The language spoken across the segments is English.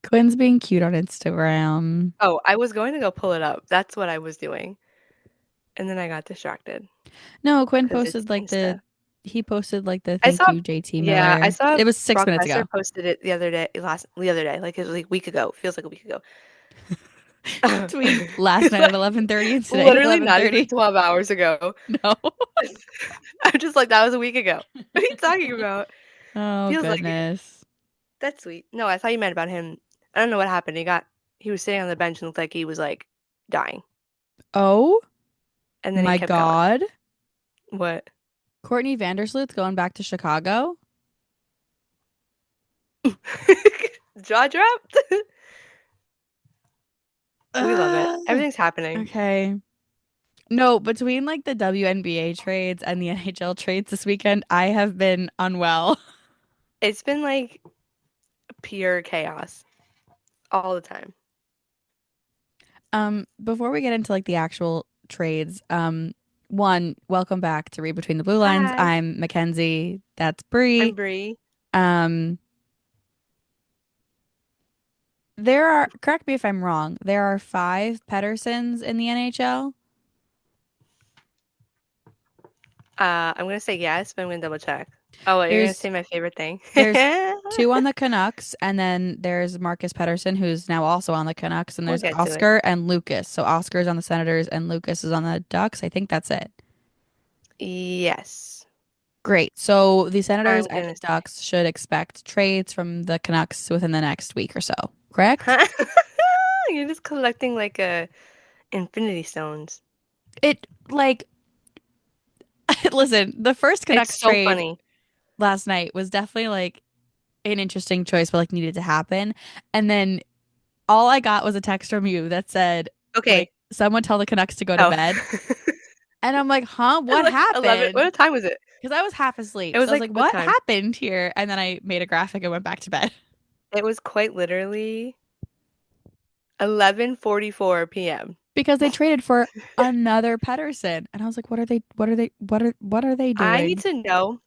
Quinn's being cute on Instagram. Oh, I was going to go pull it up. That's what I was doing. And then I got distracted No, Quinn because it's posted like Insta. he posted like the I thank saw, you JT yeah, I Miller. saw It was 6 minutes Brockbuster ago. posted it the other day, like it was like a week ago. Feels like a week ago. Between last It's night at like 11:30 and today at literally not even 11:30. 12 hours ago. No. I'm just like, that was a week ago. What are you talking about? Oh Feels like it. goodness. That's sweet. No, I thought you meant about him. I don't know what happened. He was sitting on the bench and looked like he was like dying. Oh And then he my kept going. God. What? Courtney Vandersloot going back to Chicago. Jaw dropped? We love it. Uh, Everything's happening. okay. No, between like the WNBA trades and the NHL trades this weekend, I have been unwell. It's been like pure chaos all the time. Before we get into like the actual trades, one, welcome back to Read Between the Blue Lines. Hi, I'm Mackenzie. That's I'm Bree. Bree. Um, there are, correct me if I'm wrong, there are five Pedersens in the NHL. I'm gonna say yes, but I'm gonna double check. Oh, wait, you're gonna There's say my favorite thing. there's two on the Canucks, and then there's Marcus Pedersen, who's now also on the Canucks, and We'll there's get to it. Oscar and Lucas. So Oscar's on the Senators and Lucas is on the Ducks. I think that's it. Yes, Great. So the Senators I'm and the gonna say. Ducks should expect trades from the Canucks within the next week or so, correct? You're just collecting like infinity stones. It like listen, the first It's Canucks so trade funny. last night was definitely like an interesting choice, but like needed to happen. And then all I got was a text from you that said, like, Okay. someone tell the Canucks to go to Oh. bed. And I'm like, huh, At what like 11. happened? What time was it? Because I was half It asleep. was So I was like like, what what time? happened here? And then I made a graphic and went back to bed. It was quite literally 11:44 p.m. Because they traded for another Pedersen. And I was like, what are they I need doing? to know.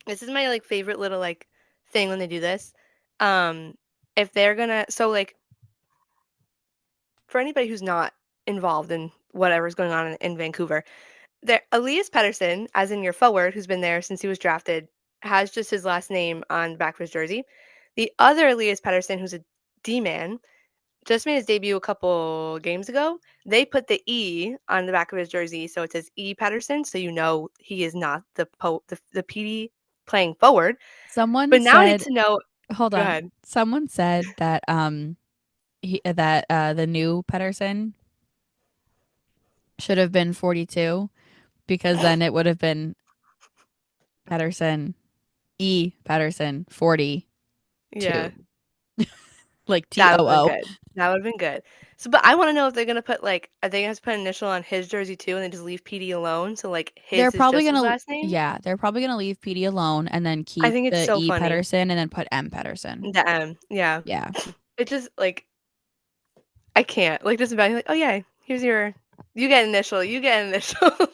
This is my like favorite little like thing when they do this. Um, if they're gonna so like for anybody who's not involved in whatever's going on in Vancouver, there Elias Pettersson, as in your forward, who's been there since he was drafted, has just his last name on the back of his jersey. The other Elias Pettersson, who's a D man, just made his debut a couple games ago. They put the E on the back of his jersey, so it says E Patterson, so you know he is not the PD playing forward. Someone But now I need said, to know. hold Go on. ahead. Someone said that the new Pedersen should have been 42 because then it would have been Pedersen, E Pedersen 42, Yeah, like that would have been TOO. good. That would have been good. So, but I want to know if they're gonna put like, are they gonna put an initial on his jersey too, and then just leave PD alone? So like They're his is probably just his gonna, last name. yeah, they're probably gonna leave PD alone and then I keep think it's the so E funny. Pedersen and then put M Pedersen. The M, yeah. Yeah. It just like I can't like just imagine like, oh yeah, here's your, you get initial.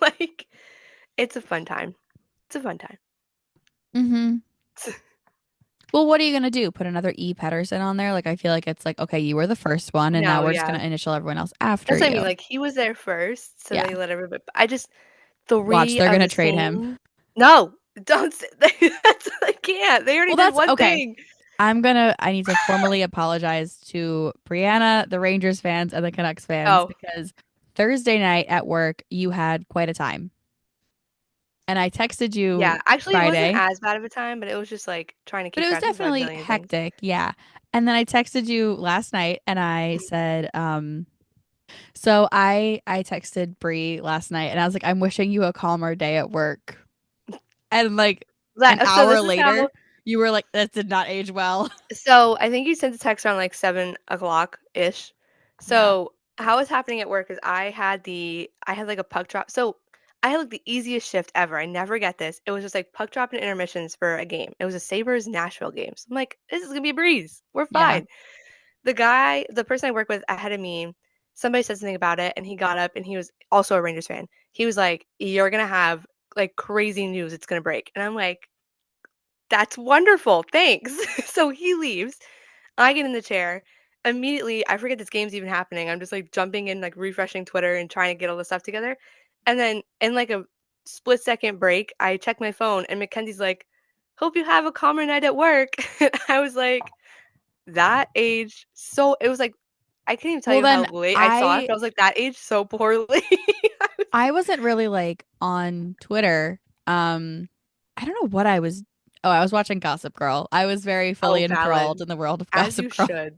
Like it's a fun time. It's a fun time. Mm-hmm. Well, what are you gonna do? Put another E Pedersen on there? Like I feel like it's like, okay, you were the first one and now No, we're just yeah. gonna initial everyone else after That's what I you. mean. Like he was there first, so Yeah. they let everybody. I just Watch, three they're of gonna the trade him. same. No, don't say that's I can't. They already Well, did that's one okay. thing. I need to formally apologize to Brianna, the Rangers fans, and the Canucks fans Oh, because Thursday night at work, you had quite a time. And I texted yeah. you Actually, it wasn't Friday, as bad of a time, but it was just like trying to but keep it was track of a definitely million things. hectic. Yeah. And then I texted you last night and I said, so I texted Bree last night and I was like, I'm wishing you a calmer day at work. And like an So hour this is later, how. you were like, that did not age well. So I think you sent the text around like 7 o'clock ish. Yeah. So how it's happening at work is I had like a puck drop. So I had like the easiest shift ever. I never get this. It was just like puck drop and intermissions for a game. It was a Sabres Nashville game. So I'm like, this is gonna be a breeze. We're Yeah. fine. The person I work with ahead of me, somebody said something about it, and he got up and he was also a Rangers fan. He was like, "You're gonna have like crazy news. It's gonna break," and I'm like, "That's wonderful. Thanks." So he leaves. I get in the chair. Immediately, I forget this game's even happening. I'm just like jumping in, like refreshing Twitter and trying to get all the stuff together. And then in like a split second break, I check my phone and Mackenzie's like, "Hope you have a calmer night at work." And I was like, that aged so it was like I can't even tell Well, you how then late I saw it, I but I was like, that aged so poorly. I was I wasn't really like on Twitter. Um, I don't know what I was. Oh, I was watching Gossip Girl. I was very fully oh, enthralled valid. in the world of As Gossip you Girl. should.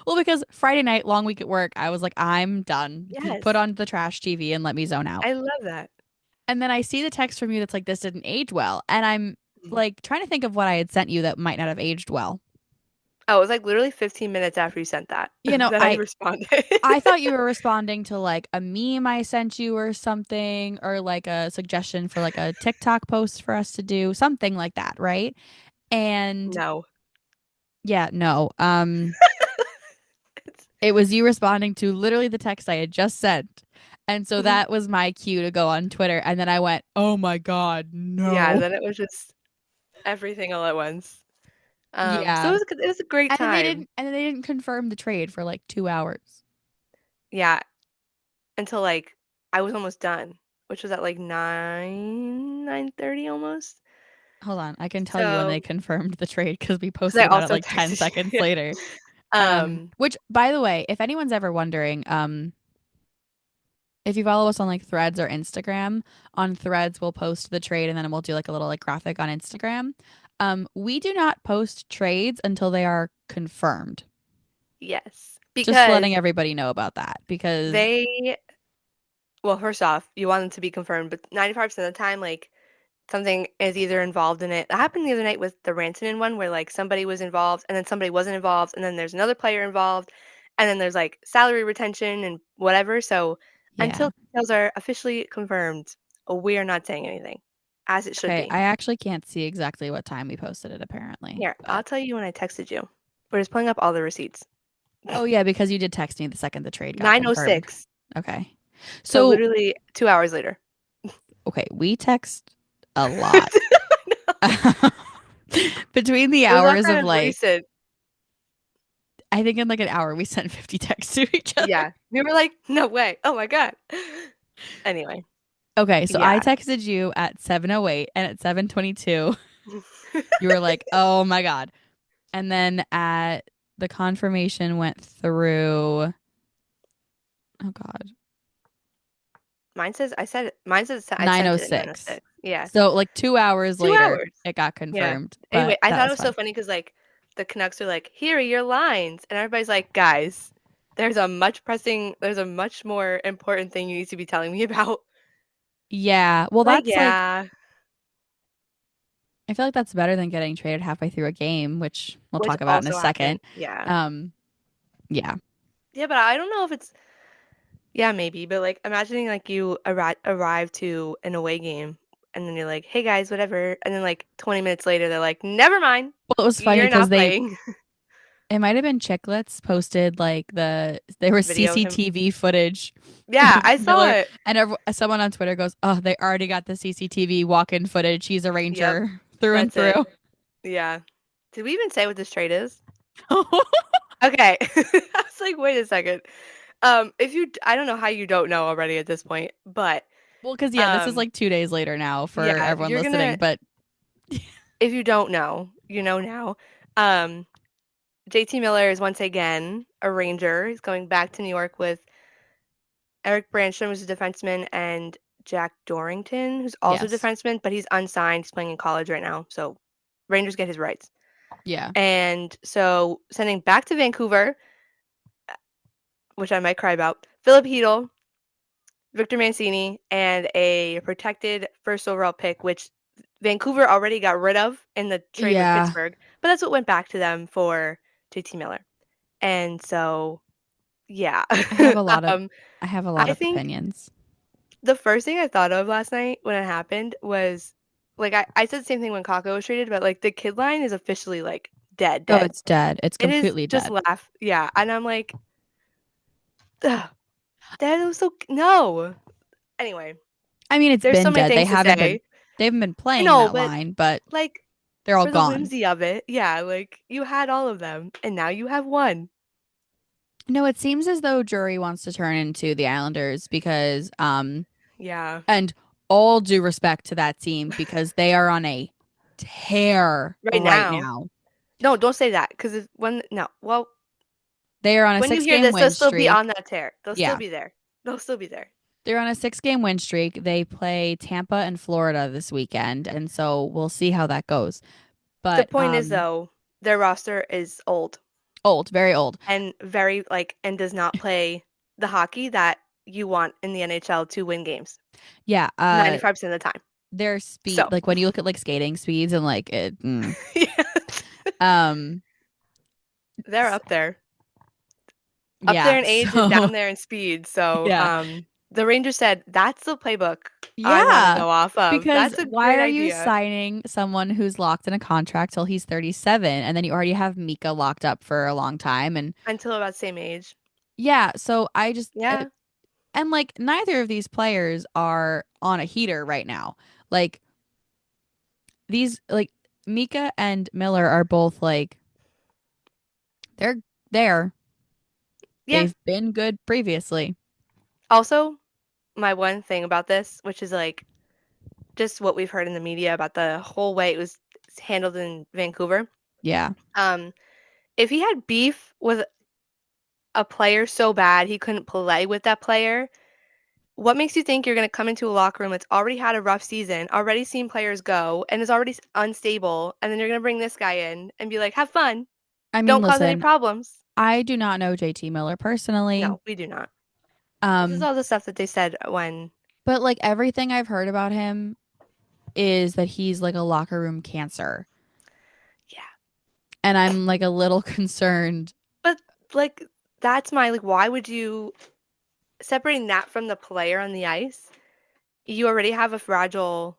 Well, because Friday night, long week at work, I was like, I'm done. Put Yes. on the trash TV and let me zone out. I love that. And then I see the text from you that's like, this didn't age well. And I'm Mhm. like trying to think of what I had sent you that might not have aged well. Oh, it was like literally 15 minutes after you sent that You know, that I I responded. I thought you were responding to like a meme I sent you or something, or like a suggestion for like a TikTok post for us to do, something like that, right? And No. yeah, no. It's, It was you responding to literally the text I had just sent. And so mhm. that was my cue to go on Twitter. And then I went, oh my God, Yeah, no. then it was just everything all at once. So Yeah. it was a great time. And then they didn't confirm the trade for like 2 hours. Yeah, until like I was almost done, which was at like 9:30 almost. Hold on. I can tell you when they So, confirmed the trade because we because I posted about it also like 10 texted seconds you. later. Yeah. Um, Which by the way, if anyone's ever wondering, if you follow us on like Threads or Instagram, on Threads we'll post the trade and then we'll do like a little like graphic on Instagram. We do not post trades until they are confirmed. yes, Just because letting everybody know about that because they well, first off, you want them to be confirmed, but 95% of the time, like something is either involved in it. That happened the other night with the Rantanen one where like somebody was involved and then somebody wasn't involved and then there's another player involved and then there's like salary retention and whatever. So yeah. until details are officially confirmed, we are not saying anything, as it should Okay, be. I actually can't see exactly what time we posted it apparently. Here, I'll But tell you when I texted you. We're just pulling up all the receipts. oh yeah, because you did text me the second the trade got confirmed. 9:06. Okay. So So, literally 2 hours later. okay, we text a lot. Between the It was all hours kind of of like recent. I think in like an hour we sent 50 texts to each other. Yeah. We were like, no way. Oh my God. Anyway, Okay, so I yeah. texted you at 7:08 and at 7:22 you were like, "Oh my God." And then at the confirmation went through oh God, Mine says I sent it at 9:06. 9:06. Yeah. So like 2 hours 2 hours. later it got Yeah. confirmed, Anyway, but I that thought it was was so fun. funny because like the Canucks are like, here are your lines. And everybody's like, guys, there's a much more important thing you need to be telling me about. Yeah. Well, Like, that's like yeah. I feel like that's better than getting traded halfway through a game, which we'll Which talk about in a also second. happened. Yeah. Um, yeah. Yeah, but I don't know if it's yeah, maybe, but like imagining like you arrive to an away game and then you're like, "Hey guys, whatever." And then like 20 minutes later they're like, "Never mind. Well, it was funny You're because not they playing." it might have been Chicklets posted like there was Video of him. CCTV footage Yeah, of I saw Miller it. and someone on Twitter goes, "Oh, they already got the CCTV walk-in footage. He's a Yep. Ranger through and That's it. through." Yeah. Did we even say what this trade is? Okay. I was like, wait a second. If you, I don't know how you don't know already at this point, but Well, because yeah, this is um, like 2 days later now for yeah, everyone listening. But if you don't know, you know now. Um, JT Miller is once again a Ranger. He's going back to New York with Eric Branstrom, who's a defenseman, and Jack Dorrington, who's also a yes, defenseman, but he's unsigned. He's playing in college right now, so Rangers get his rights. yeah, And so sending back to Vancouver, which I might cry about, Philip Hedl, Victor Mancini, and a protected first overall pick, which Vancouver already got rid of in the trade with yeah. Pittsburgh, but that's what went back to them for JT Miller. And so, yeah. I have a lot of um, I have a lot I of think opinions. the first thing I thought of last night when it happened was like I said the same thing when Kako was traded, but like the kid line is officially like dead, Oh, dead. it's dead. It's It is completely just dead. laugh. Yeah. And I'm like, ugh, that was so no. Anyway, I mean, it's there's so been many dead. things to say. They haven't been I playing know, that but line, but like They're all For the gone. whimsy of it. Yeah, like you had all of them and now you have one. No, it seems as though Drury wants to turn into the Islanders because Yeah. and all due respect to that team because they are on a tear Right right now. now. No, don't say that because if when no, well, They are on a when you six hear game this, they'll win still be streak. on that tear. They'll still Yeah. be there. They'll still be there. They're on a 6 game win streak. They play Tampa and Florida this weekend, and so we'll see how that goes. The But point is though, their roster is old old, very old. and very like and does not play the hockey that you want in the NHL to win games Yeah, 95% of the time. their speed, So, like when you look at like skating speeds and like it yeah, um they're up there. Up yeah, there in age and so down there in speed. So, yeah. the Rangers said, "That's the playbook I want to Yeah. go off of. Because That's a why great are you idea." signing someone who's locked in a contract till he's 37 and then you already have Mika locked up for a long time and Until about the same age. yeah, so I just Yeah. and like neither of these players are on a heater right now. Like these like Mika and Miller are both like they're there. Yeah. They've been good previously. Also, my one thing about this, which is like just what we've heard in the media about the whole way it was handled in Vancouver. Yeah. Um, if he had beef with a player so bad he couldn't play with that player, what makes you think you're going to come into a locker room that's already had a rough season, already seen players go, and is already unstable, and then you're going to bring this guy in and be like, have fun, I mean, don't cause any listen, problems? I do not know JT Miller personally. No, we do not. This is Um, all the stuff that they said when, but like everything I've heard about him is that he's like a locker room cancer. yeah. And I'm like a little concerned. But like, that's my, like, why would you, separating that from the player on the ice, you already have a fragile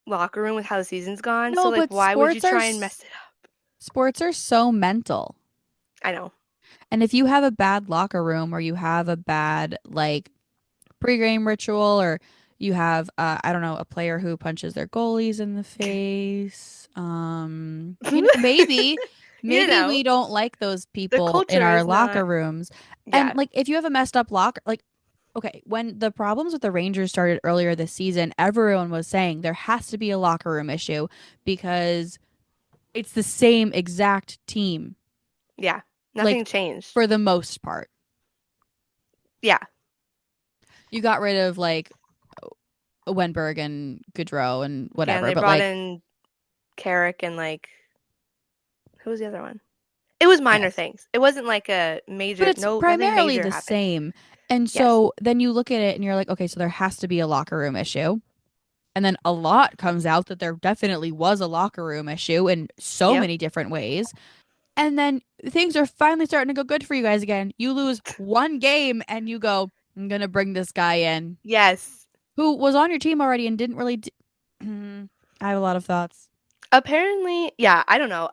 locker room with how the season's gone. So, No, like, but why would you try and mess it up? sports are so mental. I know. And if you have a bad locker room or you have a bad like pregame ritual or you have I don't know, a player who punches their goalies in the face, maybe You maybe know, we don't like those the people in culture our is locker not, rooms. And yeah, like if you have a messed up locker like okay, when the problems with the Rangers started earlier this season, everyone was saying there has to be a locker room issue because it's the same exact team, yeah, like nothing changed. for the most part. Yeah. You got rid of like Wenberg and Goudreau and Yeah, and whatever, they but brought like, in Carrick and like who was the other one? It was minor yes. things. It wasn't like a But major, it's no, nothing primarily major the happened. same. And Yes. so then you look at it and you're like, okay, so there has to be a locker room issue. And then a lot comes out that there definitely was a locker room issue in so Yep. many different ways. And then things are finally starting to go good for you guys again. You lose one game and you go, I'm going to bring this guy in Yes. who was on your team already and didn't really. I have a lot of thoughts. Apparently, yeah, I don't know.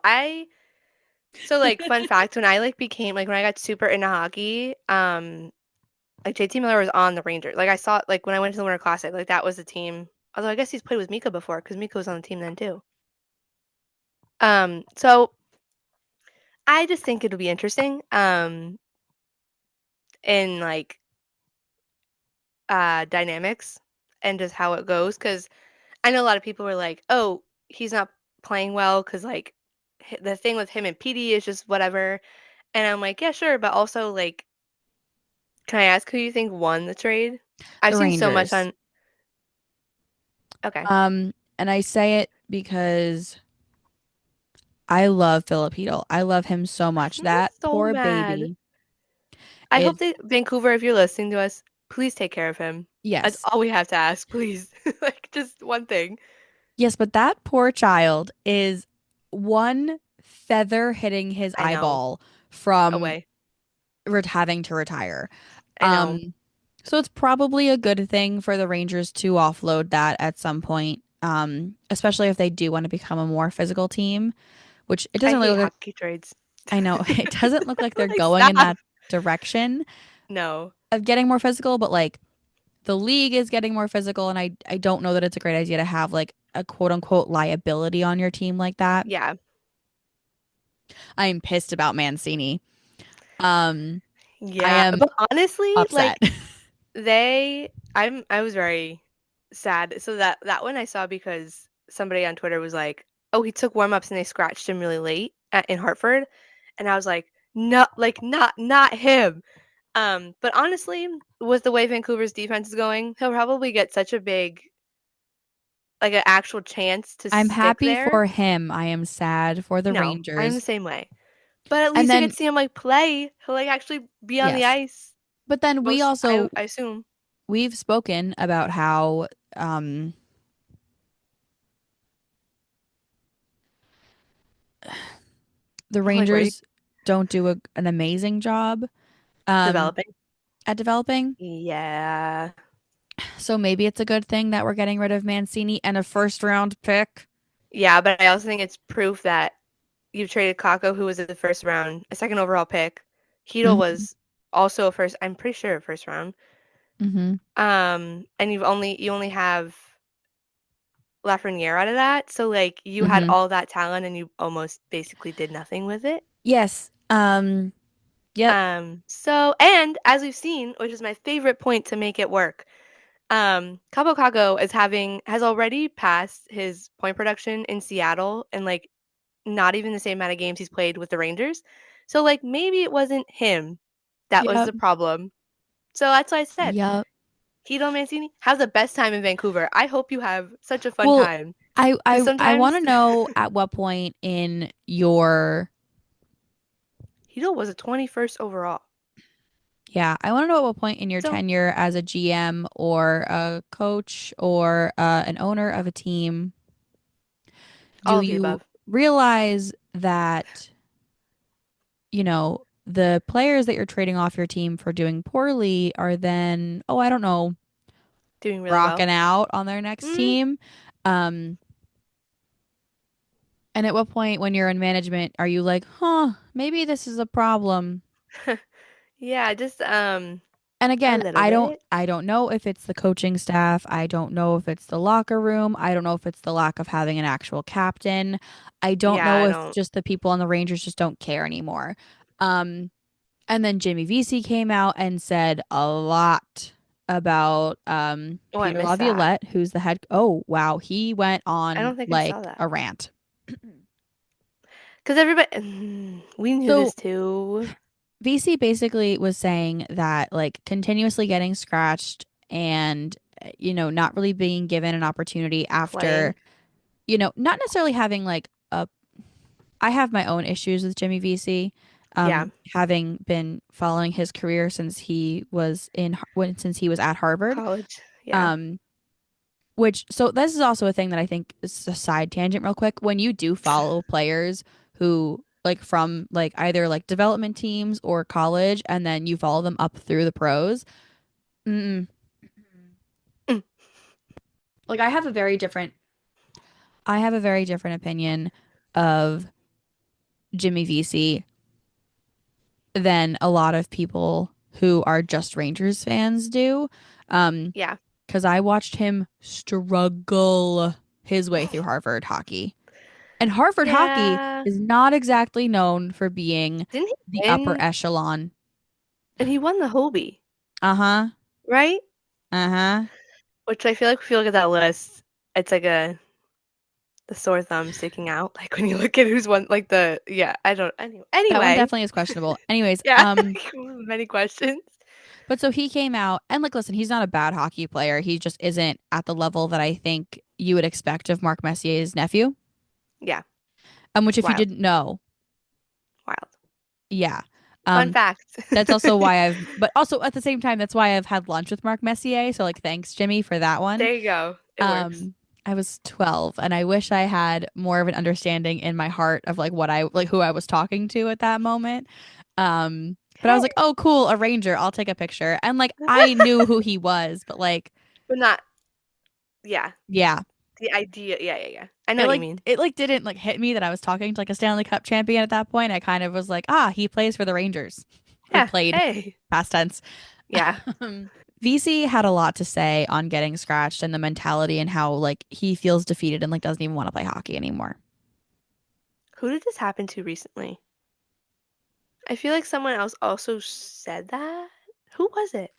So like fun fact, when I like became like when I got super into hockey, like JT Miller was on the Rangers. Like I saw like when I went to the Winter Classic, like that was the team. Although I guess he's played with Mika before because Mika was on the team then too. So I just think it'll be interesting. In like dynamics and just how it goes because I know a lot of people were like, "Oh, he's not playing well because like the thing with him and PD is just whatever." And I'm like, "Yeah, sure," but also like, can I ask who you think won the trade? I've The seen so much Rangers. on. Okay, And I say it because I love Filipino. I love him so much. I'm That so poor mad. baby I is, hope that Vancouver, if you're listening to us, please take care of him. That's yes. all we have to ask, please. Like just one thing. Yes, but that poor child is one feather hitting his I know. eyeball from Away. having to retire. I know. Um, so it's probably a good thing for the Rangers to offload that at some point. Especially if they do want to become a more physical team, which it I doesn't really hate look like. hockey trades. I know it doesn't look like they're Like going in stop. that direction No. of getting more physical, but like the league is getting more physical, and I don't know that it's a great idea to have like a quote unquote liability on your team like that. Yeah. I'm pissed about Mancini. Um, I Yeah. am But honestly, upset. like I was very sad. So that one I saw because somebody on Twitter was like, "Oh, he took warm-ups and they scratched him really late in Hartford." And I was like, "No, like not him." But honestly, with the way Vancouver's defense is going, he'll probably get such a big like an actual chance to I'm stick happy there. for him. I am sad for the No, I'm the Rangers. same way. But at And least you get then to see him like play. He'll like actually be on the yes. ice. But then we Most also I assume. we've spoken about how um the Like where you Rangers don't do an amazing job um developing. at developing. Yeah. So maybe it's a good thing that we're getting rid of Mancini and a first round pick. Yeah, but I also think it's proof that you've traded Kako, who was at the first round, a second overall pick. Hito Hmm. was also a first, I'm pretty sure a first round. Hmm. And you only have Lafreniere out of that. So like you had Hmm. all that talent and you almost basically did nothing with it. Yes. Yep. So and as we've seen, which is my favorite point to make it work, Cabo Caco has already passed his point production in Seattle and like not even the same amount of games he's played with the Rangers. So like maybe it wasn't him that was Yep. the problem. So that's why I said, Yep. Hito Mancini, have the best time in Vancouver. I hope you have such a fun Well, time. I Because I I want sometimes to know at what point in your Hito was a 21st overall. yeah, I want to know at what point in your So tenure as a GM or a coach or an owner of a team do all of the you above. realize that, the players that you're trading off your team for doing poorly are then, oh, I don't know, Doing really well. rocking out on their next Mm, team. Um, and at what point when you're in management are you like, huh, maybe this is a problem? yeah, just And a again, little I don't bit. I don't know if it's the coaching staff. I don't know if it's the locker room. I don't know if it's the lack of having an actual captain. I don't Yeah, know I if don't. just the people on the Rangers just don't care anymore. Um, and then Jimmy VC came out and said a lot about Oh, I Peter missed that. Laviolette, who's the head. Oh, wow, he went I on don't think I saw like that. a rant. Because everybody, we knew So this too. VC basically was saying that like continuously getting scratched and not really being given an opportunity after, Playing. not necessarily having like a I have my own issues with Jimmy VC. Yeah, Having been following his career since he was since he was at Harvard. college. Yeah. Um which so this is also a thing that I think is a side tangent real quick. When you do follow players who like from like either like development teams or college and then you follow them up through the pros, mm-mm. Mm, Like I have a very different opinion of Jimmy VC than a lot of people who are just Rangers fans do. Um, yeah. because I watched him struggle his way through Harvard hockey. And Harvard hockey Yeah. is not exactly known for being Didn't he the upper win? echelon. And he won the Hobie, Uh-huh. right? Uh-huh. Which I feel like if you look at that list, it's like the sore thumb sticking out. Like when you look at who's won, like yeah, I don't, That one anyway, definitely is questionable. Anyways, yeah, many questions. but so he came out and like listen, he's not a bad hockey player. He just isn't at the level that I think you would expect of Mark Messier's nephew. Yeah, Which if you wild, didn't know, wild. yeah. Fun Um, fact. that's also why but also at the same time, that's why I've had lunch with Mark Messier. So like thanks, Jimmy, for that one. There you go. It works. Um, I was 12 and I wish I had more of an understanding in my heart of like what I like who I was talking to at that moment. But I was Hey, like, "Oh, cool, a ranger. I'll take a picture." And like I knew who he was, but like, but not. Yeah, yeah. the idea. Yeah, yeah, yeah. I know what you mean. It like didn't like hit me that I was talking to like a Stanley Cup champion at that point. I kind of was like, "Ah, he plays for the Rangers." Or Yeah. played Hey. past tense. Yeah. VC had a lot to say on getting scratched and the mentality and how like he feels defeated and like doesn't even want to play hockey anymore. Who did this happen to recently? I feel like someone else also said that. Who was it?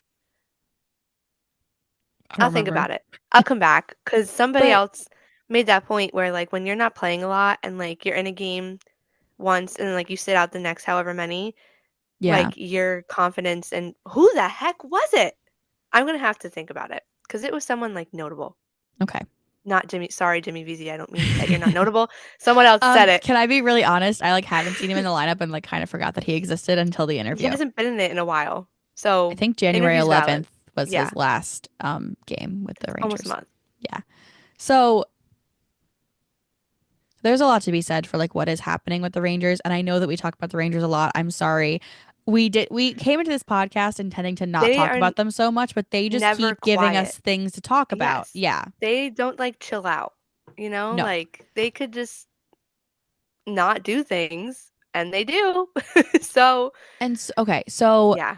I don't I'll think remember. about it. I'll come back because somebody But else made that point where like when you're not playing a lot and like you're in a game once and then like you sit out the next however many, yeah, like your confidence and who the heck was it? I'm gonna have to think about it because it was someone like notable. okay. Not Jimmy. Sorry, Jimmy VZ. I don't mean that you're not notable. Someone else said it. Can I be really honest? I like haven't seen him in the lineup and like kind of forgot that he existed until the He interview. hasn't been in it in a while. I So think January interview's valid. 11th was Yeah, his last game with the almost a Rangers. month. Yeah. So there's a lot to be said for like what is happening with the Rangers. And I know that we talk about the Rangers a lot. I'm sorry. We came into this podcast intending to not They talk are about them so much, but they just never keep giving quiet. us things to talk about. Yes. Yeah. They don't like chill out. You know, No. like they could just not do things and they do. So, Okay, so yeah.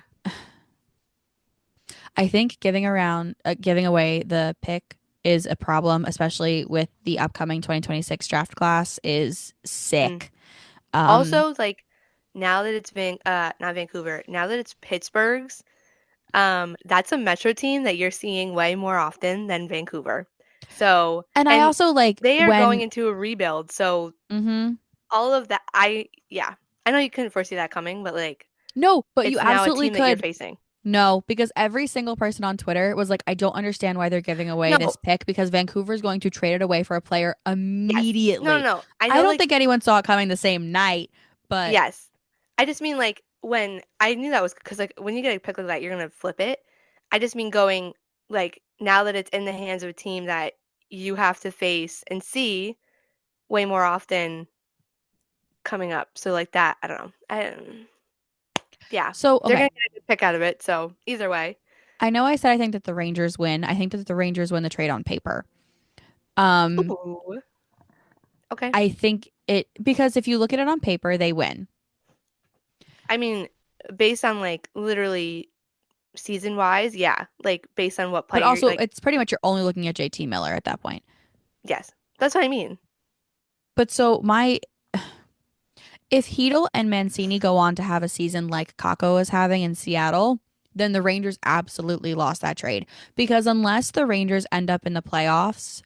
I think giving away the pick is a problem, especially with the upcoming 2026 draft class is Mm. sick. Um, Also, like now that it's not Vancouver, now that it's Pittsburgh's, that's a metro team that you're seeing way more often than Vancouver. So, and I and also like they are going when, into a rebuild. So mhm. all of that, yeah, I know you couldn't foresee that coming, but like No, but you it's now a absolutely team that you're could. facing. No, because every single person on Twitter was like, I don't understand why they're giving away No, this pick because Vancouver is going to trade it away for a player yes, no, no, immediately. no. I I know, don't like think anyone saw it coming the same night, but yes. I just mean like when I knew that was because like when you get a pick like that, you're gonna flip it. I just mean going like now that it's in the hands of a team that you have to face and see way more often coming up. So like that, I don't know. Yeah, so they're okay. gonna get a good pick out of it. So either way, I know I said I think that the Rangers win. I think that the Rangers win the trade on paper. Um, ooh, okay. I think it because if you look at it on paper, they win. I mean, based on like literally season wise, yeah, like based on what But player, also, like it's pretty much you're only looking at JT Miller at that point. yes, that's what I mean. But so my if Heedle and Mancini go on to have a season like Kako is having in Seattle, then the Rangers absolutely lost that trade because unless the Rangers end up in the playoffs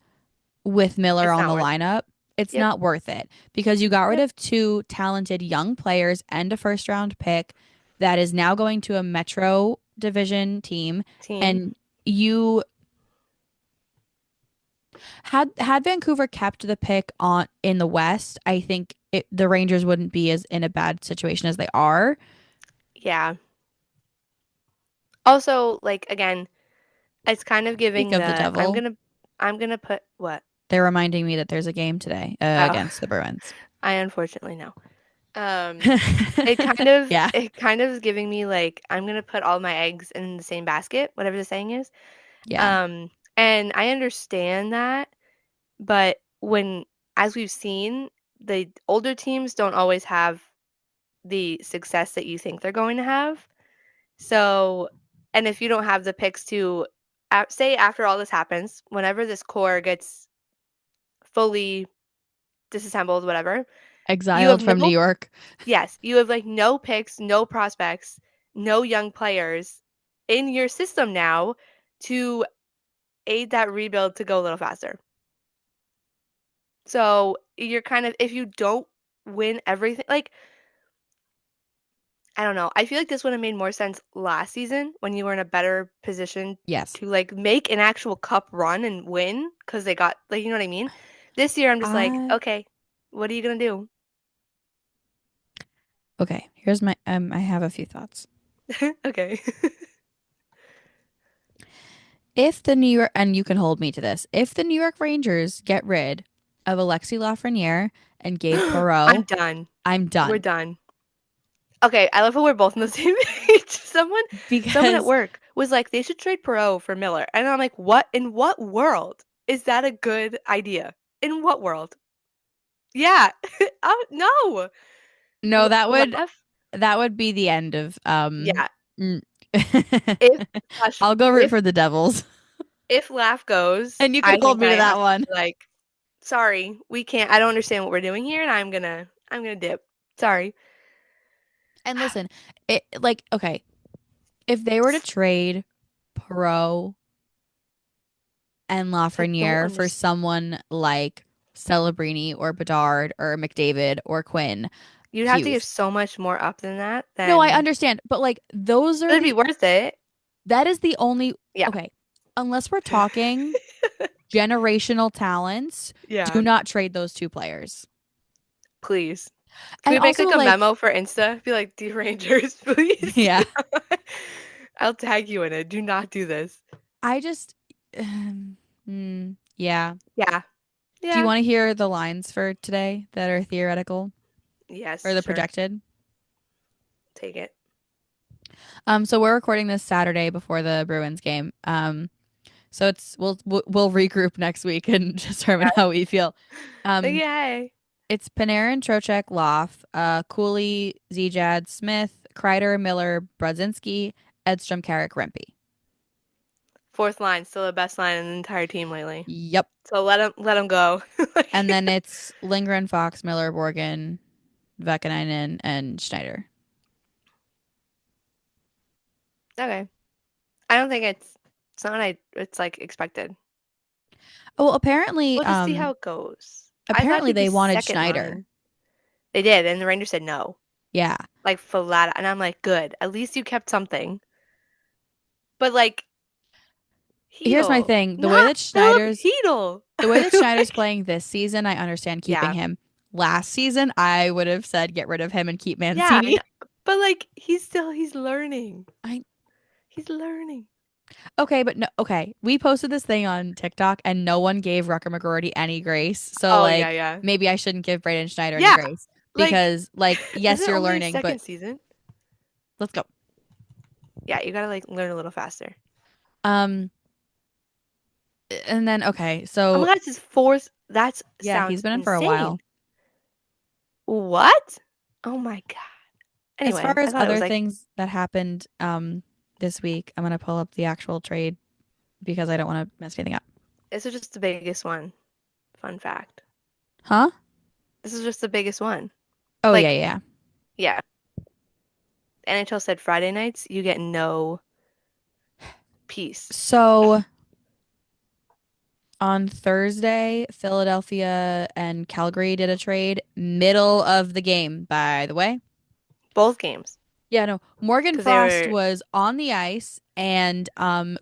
with Miller It's on not the worth. lineup, it's Yep, not worth it because you got rid yep. of two talented young players and a first round pick that is now going to a Metro Division team. Team. And you had Vancouver kept the pick on in the West, I think the Rangers wouldn't be as in a bad situation as they are. Yeah. Also, like again, it's kind of Speak giving of the the devil, I'm gonna put what? they're reminding me that there's a game today Oh, against the Bruins. I unfortunately know. Um, it kind of Yeah, it kind of is giving me like I'm gonna put all my eggs in the same basket, whatever the saying is. yeah, Um, and I understand that, but when as we've seen, the older teams don't always have the success that you think they're going to have. So, and if you don't have the picks to say after all this happens, whenever this core gets fully disassembled, whatever, you have exiled from New no, York. yes, you have like no picks, no prospects, no young players in your system now to aid that rebuild to go a little faster. So you're kind of, if you don't win everything, like, I don't know. I feel like this would have made more sense last season when you were in a better position Yes. to like make an actual cup run and win because they got like you know what I mean. This year I'm just like, I okay, what are you gonna do? Okay, here's my I have a few thoughts. Okay. If the New York and you can hold me to this, if the New York Rangers get rid of Alexi Lafreniere and Gabe I'm Perreault, done. I'm We're done. done. Okay, I love how we're both on the same page. Someone at Because work was like, they should trade Perot for Miller. And I'm like, what? In what world is that a good idea? In what world? Yeah. Oh, no. no, Laugh. that would be the end of Yeah. If slash I'll go root for the Devils. if Laugh goes, And you can I hold think me to I that have to one. be like, sorry, we can't. I don't understand what we're doing here, and I'm gonna dip. Sorry. And listen, it like okay, if they were to trade Pro and I don't Lafreniere for understand. someone like Celebrini or Bedard or McDavid or Quinn You'd have to give Hughes. so much more up than that. No, I Then understand, but like those are it'd be the worth it. that is the only Yeah. okay, unless we're talking generational talents, do Yeah. not trade those two players. Please. Can And we make also like a like memo for Insta? Be like, "Dear Rangers, please do yeah, not." I'll tag you in it. Do not do this. I just yeah. Yeah. Do you Yeah. want to hear the lines for today that are theoretical or Yes, the sure. projected? Take it. So we're recording this Saturday before the Bruins game. So it's we'll regroup next week and determine how we feel. Um, Yay. it's Panarin, Trocheck, Loff, Cooley, Zijad, Smith, Kreider, Miller, Brodzinski, Edstrom, Carrick, Rempe. Fourth line, still the best line in the entire team lately. Yep. So let him go. And Like, then it's Lindgren, Fox, Miller, Borgen, Vakanainen, and Schneider. okay. I don't think it's not it's like expected. Oh, well, apparently, We'll just see how it goes. I thought apparently he'd be they wanted second Schneider. line. They did, and the Rangers said no. Yeah. Like flat, and I'm like, good. At least you kept something. But like Here's my Heedle, thing. not Philip Heedle. The way that Schneider's Like, playing this season, I understand keeping yeah, him. Last season, I would have said get rid of him and keep yeah, I Mancini. know. But like he's learning. I He's learning. okay, but no, okay. We posted this thing on TikTok and no one gave Rucker McGroarty any grace. So Oh yeah, like yeah, maybe I shouldn't give Braden Schneider any yeah. grace Like, because like is yes, it you're only his learning, but second season? let's go. Yeah, you gotta like learn a little faster. Um and then okay, Oh my so God, it's his fourth. That yeah, he's sounds been in for a insane. while. What? Oh my God. As far Anyway, I as thought it was other like things that happened this week, I'm gonna pull up the actual trade because I don't want to mess anything up. this is just the biggest one. Fun fact. Huh? This is just the biggest one. Oh yeah, Like, yeah. yeah. NHL said Friday nights, you get no peace. So on Thursday, Philadelphia and Calgary did a trade middle of the game, by the way. Both games. Yeah, no. Morgan Because they Frost were, was on the ice and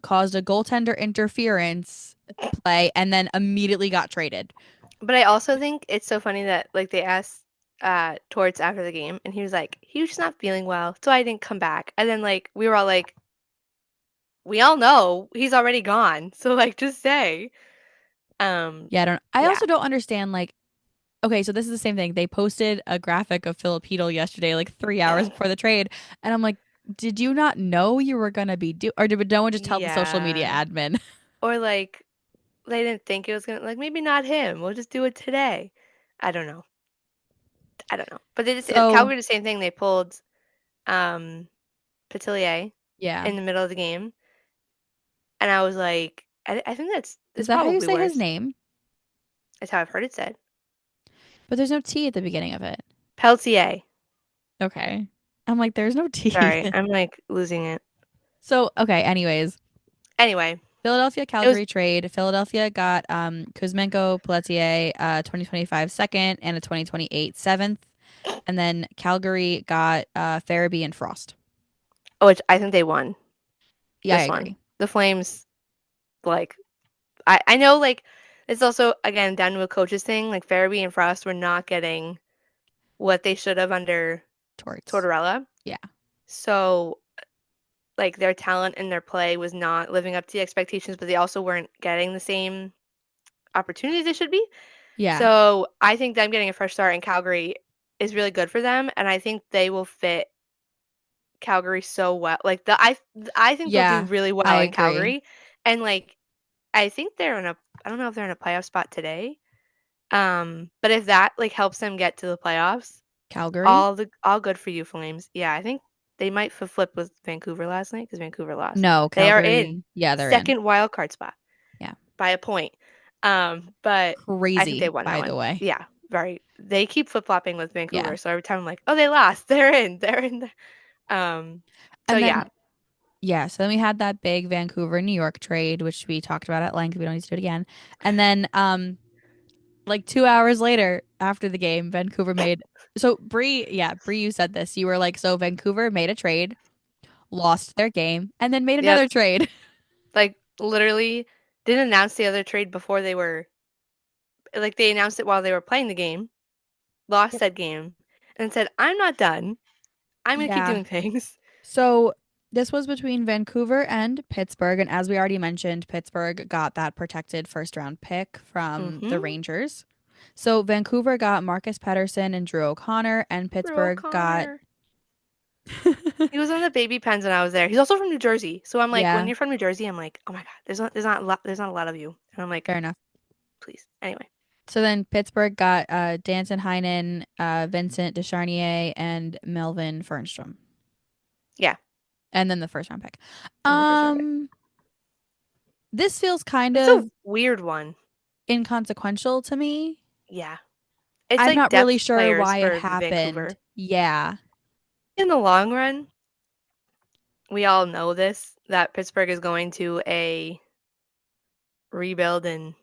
caused a goaltender interference play and then immediately got traded. but I also think it's so funny that like they asked Torts after the game and he was like, he was just not feeling well, so I didn't come back. And then like we were all like, we all know he's already gone. So like just say. Um Yeah, I yeah. also don't understand like okay, so this is the same thing. They posted a graphic of Philip Hedl yesterday, like 3 hours before the trade, and I'm like, did you not know you were gonna be or did no one just tell the social media Yeah. admin? Or like they didn't think it was gonna like maybe not him. We'll just do it today. I don't know. I don't know. But they just So Calgary did the same thing. They pulled um Petillier yeah, in the middle of the game, and I was like, I think is that's that how you probably say his worse. name? That's how I've heard it said. But there's no T at the beginning of it. Peltier. Okay, I'm like, there's no T. Sorry, I'm like losing it. So okay, anyways, Anyway, Philadelphia it was Calgary trade. Philadelphia got Kuzmenko, Pelletier, 2025 second and a 2028 seventh, and then Calgary got Farabee and Frost. which I think they won Yeah, I this one. agree. The Flames, like I know like it's also again down to a coach's thing. Like Farabee and Frost were not getting what they should have under Torts. Tortorella. Yeah. So like their talent and their play was not living up to the expectations, but they also weren't getting the same opportunities they should be. Yeah. So I think them getting a fresh start in Calgary is really good for them, and I think they will fit Calgary so well. Like I think they'll do Yeah, really I well in agree. Calgary, and like I think they're in a I don't know if they're in a playoff spot today. But if that like helps them get to the playoffs, Calgary? all good for you, Flames. Yeah, I think. They might flip with Vancouver last night because Vancouver lost. No, They are in Calgary. Yeah, they're in. second wild card spot Yeah. by a point. But I think they Crazy, won that by the one. way. Yeah, very. They keep flip-flopping with Yeah. Vancouver, so every time I'm like, oh, they lost. They're in. They're in. Um, so And yeah. then, yeah, so then we had that big Vancouver New York trade, which we talked about at length. We don't need to do it again. And then, like 2 hours later, after the game, Vancouver made. So Bree, yeah, Bree, you said this. You were like, so Vancouver made a trade, lost their game, and then made Yep. another trade. Like literally didn't announce the other trade before they were like they announced it while they were playing the game, lost Yep. said game, and said, I'm not done. I'm gonna keep Yeah. doing things. So this was between Vancouver and Pittsburgh. And as we already mentioned, Pittsburgh got that protected first round pick from the Mm-hmm. Rangers. So Vancouver got Marcus Pettersson and Drew O'Connor, and Drew Pittsburgh got. O'Connor. He was on the baby pens when I was there. He's also from New Jersey. So I'm like, when Yeah, you're from New Jersey, I'm like, oh my God, there's not a lot of you. And I'm like, fair enough. please. Anyway. So then Pittsburgh got Danton Heinen, Vincent Descharnier, and Melvin Fernstrom. Yeah. And then the first round pick. And the first round pick. Um, this feels kind It's of a weird one. inconsequential to me. Yeah. It's I'm like not really depth sure players why it for happened. Vancouver. Yeah. In the long run, we all know this, that Pittsburgh is going to a rebuild and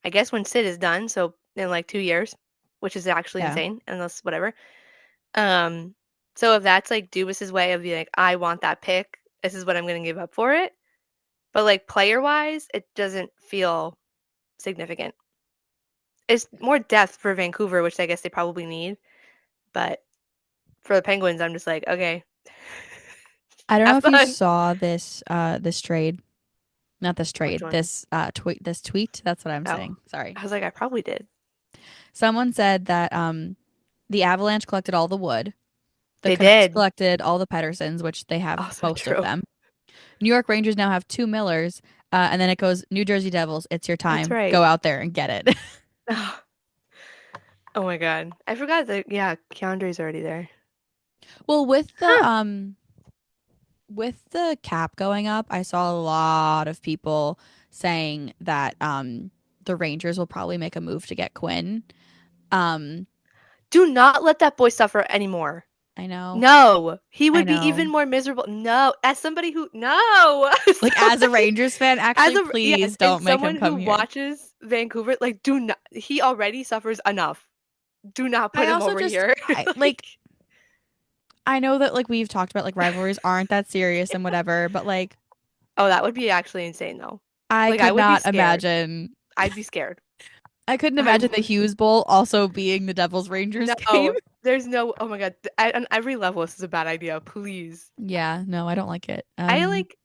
I guess when Sid is done, so in like 2 years, which is actually Yeah. insane, unless whatever. Um, so if that's like Dubas's way of being like, I want that pick, this is what I'm gonna give up for it. But like player wise, it doesn't feel significant. It's more depth for Vancouver, which I guess they probably need. But for the Penguins, I'm just like, okay, I don't know have if you fun. saw this trade. Not this Which trade. one? This tweet. That's what I'm Oh, saying. Sorry. I was like, I probably did. Someone said that the Avalanche collected all the wood. The They Canucks did. collected all the Pedersons, which they have Also most of true. them. New York Rangers now have two Millers, and then it goes New Jersey Devils. It's your That's time. right. Go out there and get it. Oh my God. I forgot that, yeah, Keandre's already there. Well, Huh. with the cap going up, I saw a lot of people saying that the Rangers will probably make a move to get Quinn. Um, Do not let that boy suffer anymore. I know, No, he I would be even know. more miserable. No, as somebody who no, as Like as a somebody Rangers fan, as actually, a yes, please as don't make him someone who come here. watches Vancouver, like do not. He already suffers enough. Do not I put him also over just here. I Like, like I know that like we've talked about like rivalries aren't that serious and whatever, but like oh, that would be actually insane though. I Like I could would be not scared. imagine I'd be scared. I couldn't I imagine the would. Hughes Bowl also being the Devils Rangers game. No, there's no. Oh my God. On every level, this is a bad idea. Please. Yeah, no, I don't like it. I like.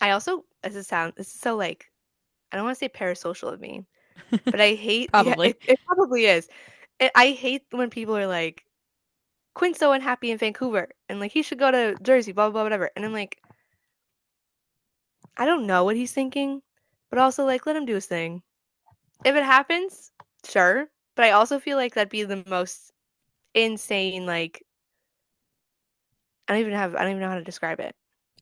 I also. This is so like. I don't want to say parasocial of me, but I hate. Yeah, Probably. it probably is. I hate when people are like, Quinn's so unhappy in Vancouver, and like he should go to Jersey, blah blah blah, whatever. And I'm like, I don't know what he's thinking, but also like let him do his thing. If it happens, sure. But I also feel like that'd be the most insane. Like I don't even know how to describe it.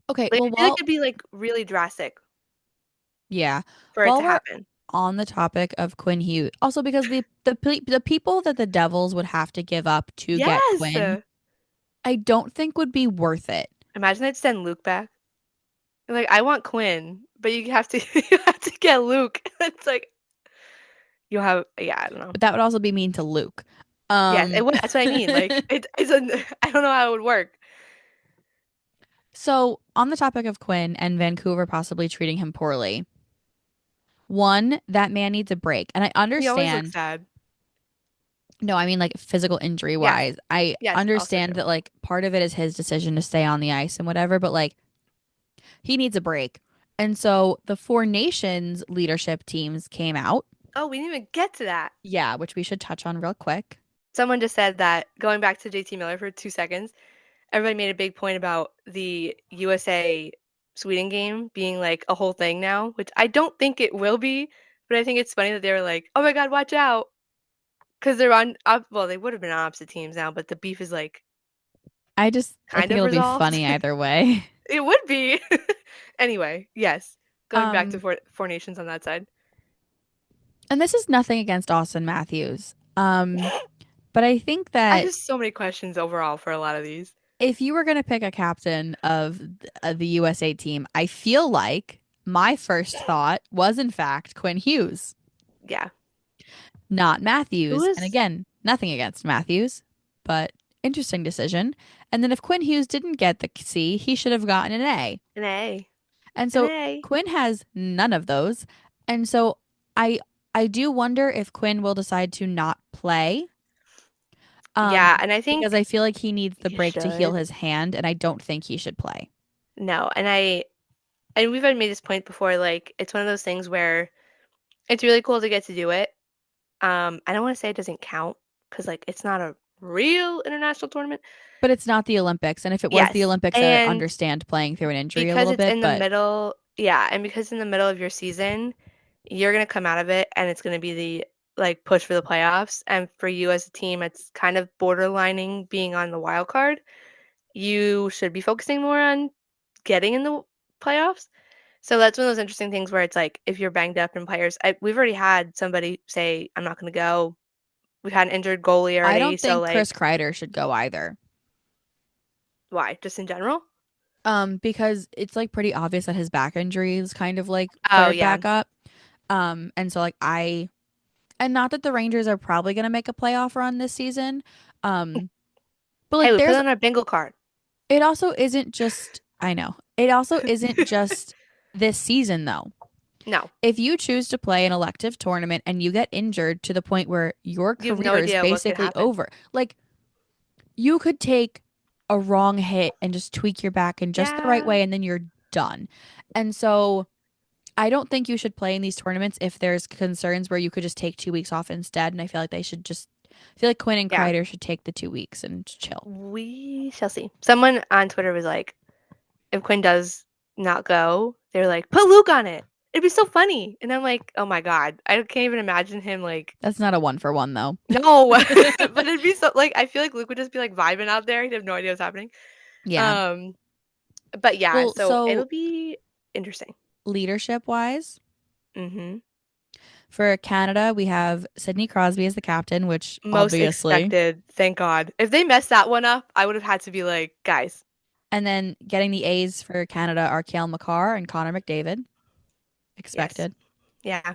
Okay, Like well I feel like while it'd be like really drastic yeah, for it while to we're happen. on the topic of Quinn Hughes, also because the people that the Devils would have to give up to get Yes. Quinn, I don't think would be worth it. Imagine I'd send Luke back. Like I want Quinn, but you have to you have to get Luke. It's like you'll have yeah, I don't know. But that would also be mean to Luke. Yes, it Um would. That's what I mean. Like it's a I don't know how it would work. so on the topic of Quinn and Vancouver possibly treating him poorly, one, that man needs a break. And I He always looks understand, sad. no, I mean like physical injury Yes, wise. I yes, also understand true. that like part of it is his decision to stay on the ice and whatever, but like he needs a break. And so the Four Nations leadership teams came out. Oh, we didn't even get to that. Yeah, which we should touch on real quick. Someone just said that going back to JT Miller for 2 seconds, everybody made a big point about the USA Sweden game being like a whole thing now, which I don't think it will be, but I think it's funny that they were like, "Oh my God, watch out," because they're on. Well, they would have been on opposite teams now, but the beef is like I kind think of it'll be resolved. funny either way. It would be. Anyway, yes. Going back to Um, Four Nations on that side. and this is nothing against Austin Matthews. But I think I that have so many questions overall for a lot of these. if you were going to pick a captain of the USA team, I feel like my first thought was in fact Quinn Hughes, Yeah. not Who Matthews. And is again, nothing against Matthews, but interesting decision. And then if Quinn Hughes didn't get the C, he should have gotten an A. an A? And An so A. Quinn has none of those. And so I I do wonder if Quinn will decide to not play. Yeah, and I Because think I feel like he needs the he break to heal should. his hand, and I don't think he should play. No, and we've had made this point before, like it's one of those things where it's really cool to get to do it. I don't want to say it doesn't count because like it's not a real international tournament. But it's not the Olympics, and if it was the Yes. Olympics, I would And understand playing through an injury a because little it's bit, in the but middle, yeah, and because in the middle of your season, you're gonna come out of it and it's gonna be the like push for the playoffs. And for you as a team, it's kind of borderlining being on the wild card. You should be focusing more on getting in the playoffs. So that's one of those interesting things where it's like if you're banged up in players, we've already had somebody say, I'm not gonna go. We've had an injured goalie I already, don't so think Chris like Kreider should go either. why? Just in general? Because it's like pretty obvious that his back injury is kind of like Oh flared yeah. back up. And so like and not that the Rangers are probably gonna make a playoff run this season. Um, but Hey, like we put it there's on our bingo card. it also isn't just I know. It also isn't just this season though. No, If you choose to play an elective tournament and you get injured to the point where your you have no career is idea what could basically happen. over, like you could take a wrong hit and just tweak your back in just the right Yeah. way and then you're done. And so I don't think you should play in these tournaments if there's concerns where you could just take 2 weeks off instead. And I feel like they should just I feel like Quinn and Yeah. Kreider should take the 2 weeks and chill. We shall see. Someone on Twitter was like, if Quinn does not go, they're like, put Luke on it. It'd be so funny. And I'm like, oh my God. I can't even imagine him like, That's not a 1-for-1 though. no. But it'd be so like I feel like Luke would just be like vibing out there. He'd have no idea what's happening. Yeah. Um, but yeah, Well, so it'll so be interesting. leadership wise, Mm-hmm. for Canada, we have Sidney Crosby as the captain, which Most obviously. expected, thank God. If they messed that one up, I would have had to be like, guys, And then getting the A's for Canada are Cale Makar and Connor McDavid. yes. Expected. Yeah.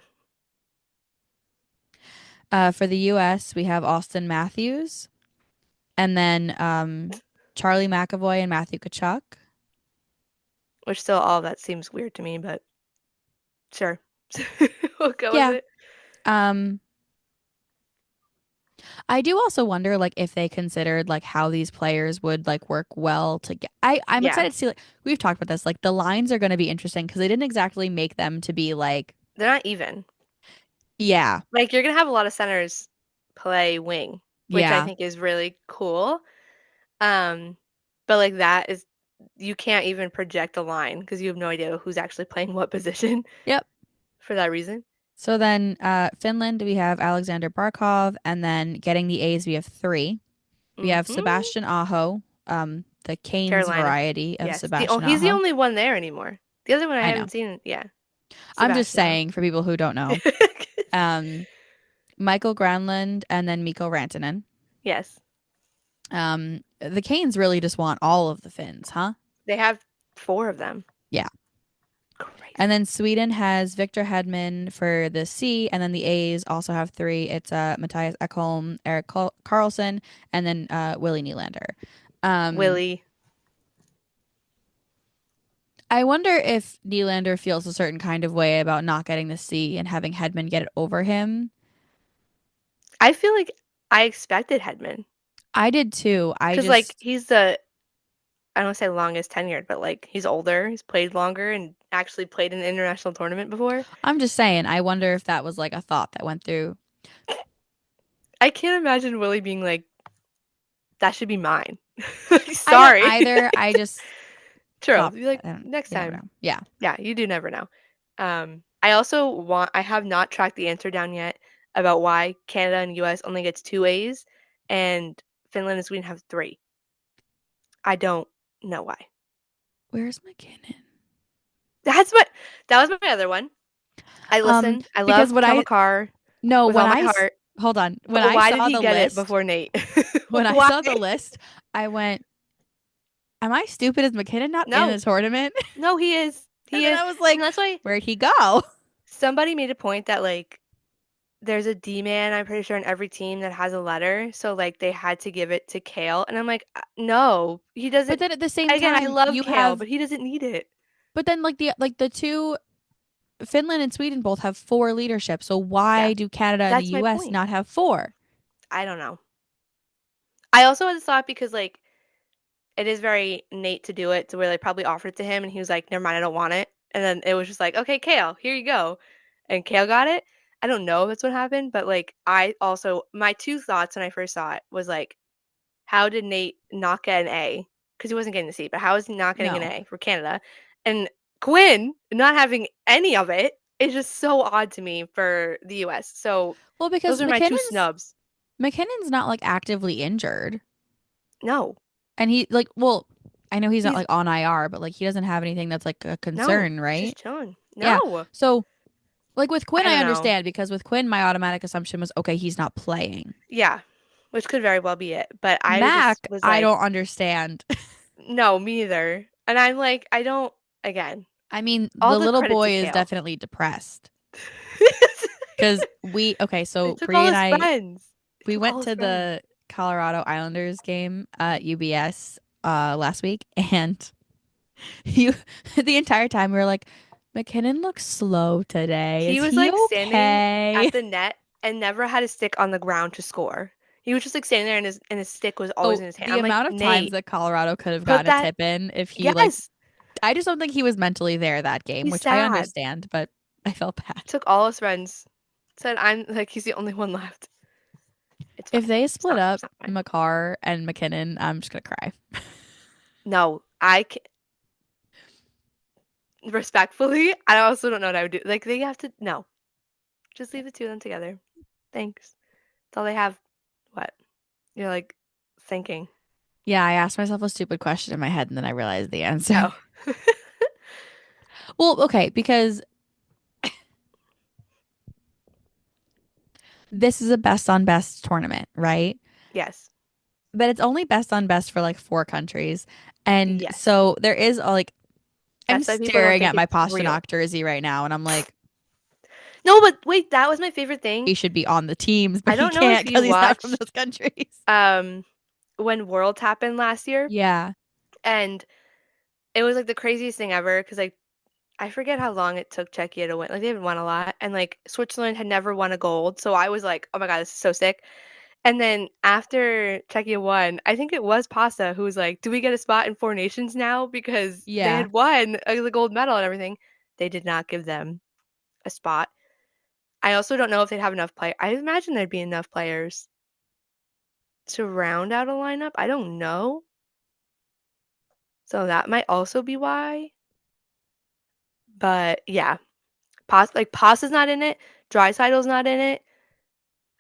For the US, we have Austin Matthews and then Charlie McAvoy and Matthew Kachuk. Which still all of that seems weird to me, but sure. We'll go with Yeah. it. Um, I do also wonder like if they considered like how these players would like work well together. I'm Yeah. excited to see like we've talked about this. Like the lines are going to be interesting because they didn't exactly make them to be like They're not even. yeah, Like you're gonna have a lot of centers play wing, which I yeah, think is really cool. Um, but like that is you can't even project a line because you have no idea who's actually playing what position yep. for that reason. So then Finland, we have Alexander Barkov, and then getting the A's, we have three. We have Mm-hmm. Sebastian Aho, the Canes Carolina. variety of Yes. Sebastian He's the Aho. only one there anymore. The other one I I know. haven't seen. Yeah. I'm just Sebastian. saying for people who don't know. Um, Michael Granlund and then Mikko Rantanen. Yes. The Canes really just want all of the Finns, huh? They have four of them. Yeah. And Crazy. then Sweden has Victor Hedman for the C, and then the A's also have three. It's Matthias Ekholm, Eric Carlson, and then Willie Nylander. Um, Willie. I wonder if Nylander feels a certain kind of way about not getting the C and having Hedman get it over him. I feel like I expected Hedman I did too. because like he's the I don't want to say longest tenured, but like he's older. He's played longer and actually played in an international tournament before. I'm just saying, I wonder if that was like a thought that went through. I can't imagine Willie being like, "That should be mine." I don't Sorry. either. I just True. thought, Be like, I don't, next you never time. know. Yeah. Yeah, you do never know. I have not tracked the answer down yet about why Canada and US only gets two A's and Finland and Sweden have three. I don't know why. Where's McKinnon? That's what that was my other one. I listen. I Because love when Kyle I McCarr no, with when all my I heart. hold on, when But I why did saw he the get it list, before Nate? when I Why? saw the list, I went, "Am I stupid? Is McKinnon not in No, the tournament?" no, he is. And He then is. I was And like, that's why "Where'd he go?" somebody made a point that like there's a D man, I'm pretty sure, in every team that has a letter. So like they had to give it to Kale. And I'm like, no, he But doesn't. then at the same Again, I time, love you Kale, have but he doesn't need it. but then the two Finland and Sweden both have four leadership. So Yeah, why do Canada and the that's my US point. not have four? I don't know. I also had this thought because like it is very Nate to do it to where they probably offered it to him and he was like, never mind, I don't want it. And then it was just like, okay, Kale, here you go. And Kale got it. I don't know if that's what happened, but like I also my two thoughts when I first saw it was like, how did Nate not get an A? Because he wasn't getting the C, but how is he not getting an No. A for Canada? And Quinn not having any of it is just so odd to me for the US. So Well, because those are my two McKinnon's snubs. McKinnon's not like actively injured. No, And he like well, I know he's not he's like on IR, but like he doesn't have anything that's like a no, concern, he's right? just chilling. Yeah. No, So like with Quinn I I don't know. understand because with Quinn my automatic assumption was okay, he's not playing. Yeah, which could very well be it. But I just Mac, was I like, don't understand. no, me either. And I'm like, I don't, again, I mean, all the the little credit to boy is Kale. definitely depressed because They so took Bree all and his I friends. They we took all went his to friends. the Colorado Islanders game at UBS last week and you the entire time we were like McKinnon looks slow today. He Is was he like standing okay? at the net and never had his stick on the ground to score. He was just like standing there and his stick was always Oh, in his hand. the I'm like, amount of times Nate, that Colorado could have put gotten a that. tip in if he like Yes, I just don't think he was mentally there that game, he's which I sad. understand, but I felt bad. Took all his friends. Said I'm like he's the only one left. It's If fine. they It's split not. up It's not fine. McCarr and McKinnon, I'm just gonna cry. No, I can respectfully. I also don't know what I would do. Like they have to. No, just leave the two of them together. Thanks. That's all they have. What? You're like thinking. Yeah, I asked myself a stupid question in my head and then I realized the answer. Oh. Well, okay, because this is a best on best tournament, right? Yes. But it's only best on best for like four countries. And Yes. so there is like I'm That's why people don't staring think at my it's real. Pasternak jersey right now and I'm like, No, but wait, that was my favorite thing. he should be on the teams, but I he don't know can't if you because he's not from watched those countries. when Worlds happened last year, Yeah. and it was like the craziest thing ever because like I forget how long it took Czechia to win. Like they haven't won a lot, and like Switzerland had never won a gold, so I was like, oh my God, this is so sick. And then after Czechia won, I think it was Pasta who was like, do we get a spot in Four Nations now? Because they Yeah. had won the gold medal and everything. They did not give them a spot. I also don't know if they'd have enough play. I imagine there'd be enough players to round out a lineup. I don't know. So that might also be why. But yeah, Pasta's not in it. Drysaitl's not in it.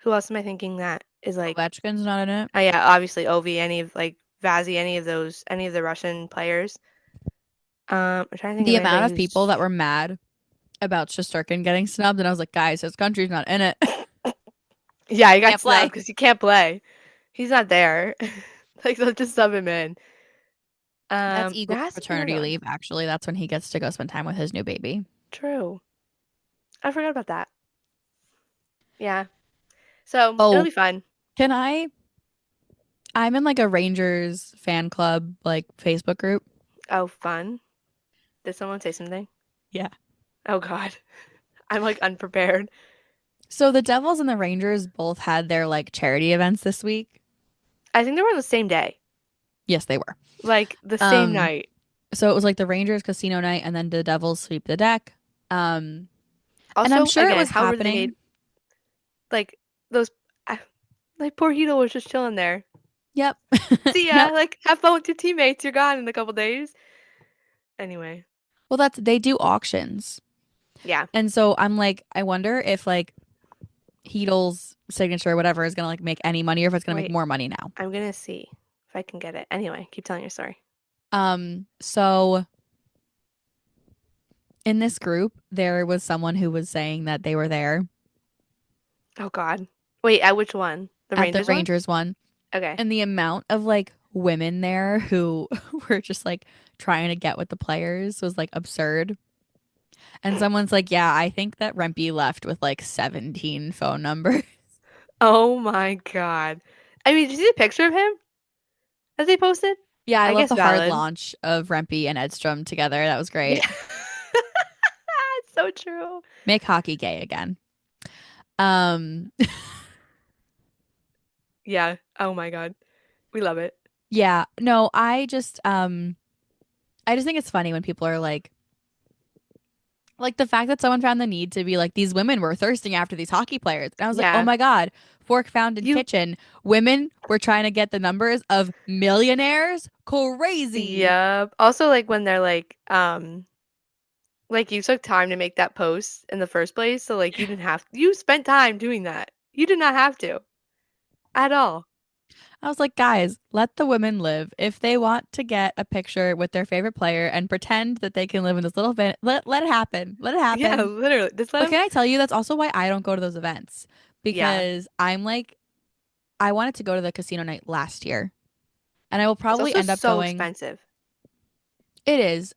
Who else am I thinking that is like? Ovechkin's not in it. Oh yeah, obviously Ovi, any of like Vazzy, any of those, any of the Russian players. I'm trying to think of The amount anybody of people who's. that were mad about Shesterkin getting snubbed, and I was like, guys, his country's not in it. Yeah, he got Can't snubbed play. because he can't play. He's not there. Like they'll just sub him in. That's There Eagle's has to be another paternity one. leave, actually. That's when he gets to go spend time with his new baby. True. I forgot about that. Yeah. So it'll Oh, be fun. can I? I'm in like a Rangers fan club, like Facebook group. Oh, fun. Did someone say something? Yeah. Oh God. I'm like unprepared. So the Devils and the Rangers both had their like charity events this week. I think they were on the same day. Yes, they were. Like the same Um, night. so it was like the Rangers casino night and then the Devils sweep the deck. Um, and I'm Also, sure it again, was how were they made? happening. Like those I- like poor Hito was just chilling there. Yep. See ya. Yep. Like have fun with your teammates. You're gone in a couple days. Anyway. Well, that's they do auctions. Yeah. And so I'm like, I wonder if like Heedle's signature or whatever is gonna like make any money or if it's gonna make Wait. more money now. I'm gonna see. if I can get it. Anyway, keep telling your story. So in this group, there was someone who was saying that they were there Oh God. Wait, at which one? The at the Rangers one? Rangers one, Okay. and the amount of like women there who were just like trying to get with the players was like absurd. And someone's like, "Yeah, I think that Rempe left with like 17 phone numbers." Oh my God. I mean, did you see the picture of him that they posted? Yeah, I I love guess the hard valid. launch of Rempe and Edstrom together. That was great. Yeah. It's so true. Make hockey gay again. Um, Yeah. Oh my God. We love it. yeah, no, I just think it's funny when people are like the fact that someone found the need to be like these women were thirsting after these hockey players. And I was like, "Oh Yeah. my God, fork found in You, kitchen. Women were trying to get the numbers of millionaires? Crazy." yeah. Also, like when they're like you took time to make that post in the first place, so like you didn't have you spent time doing that. You did not have to at all. I was like, "Guys, let the women live. If they want to get a picture with their favorite player and pretend that they can live in this little van, let it happen. Let it Yeah, happen." literally. Just let But them. can I tell you that's also why I don't go to those events Yeah. because I'm like I wanted to go to the casino night last year and I will It's probably also end up so going. expensive. It is.